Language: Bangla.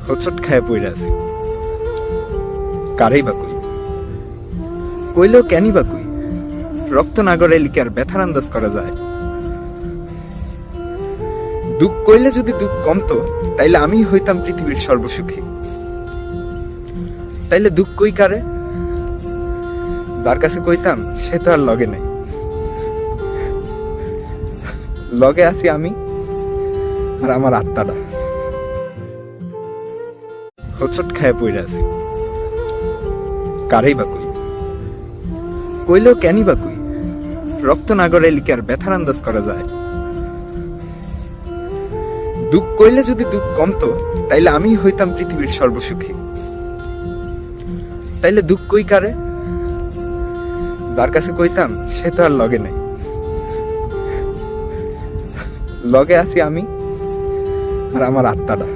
হোঁচট খায় পইরা আছি। কারেই বা কই, কইলেও কেনই বা কই, রক্ত না গড়াইলে কি আর ব্যথার আন্দাজ করা যায়? দুঃখ কইলে যদি দুঃখ কমতো, তাইলে আমি হইতাম পৃথিবীর সর্বসুখী। তাইলে দুঃখ কই কারে? যার কাছে কইতাম সে তো আর লগে নাই। লগে আছি আমি আর আমার আত্মাটা। হোঁচট খায় পইরা আছি। কারেই বা কই, কইলেও কেনই বা কই, রক্ত না গড়াইলে কি আর ব্যথার আন্দাজ করা যায়? দুঃখ কইলে যদি দুঃখ কমতো, তাইলে আমি হইতাম পৃথিবীর সর্বসুখী। তাইলে দুঃখ কই কারে? যার কাছে কইতাম সে তো আর লগে নাই। লগে আছি আমি আর আমার আত্মাটা।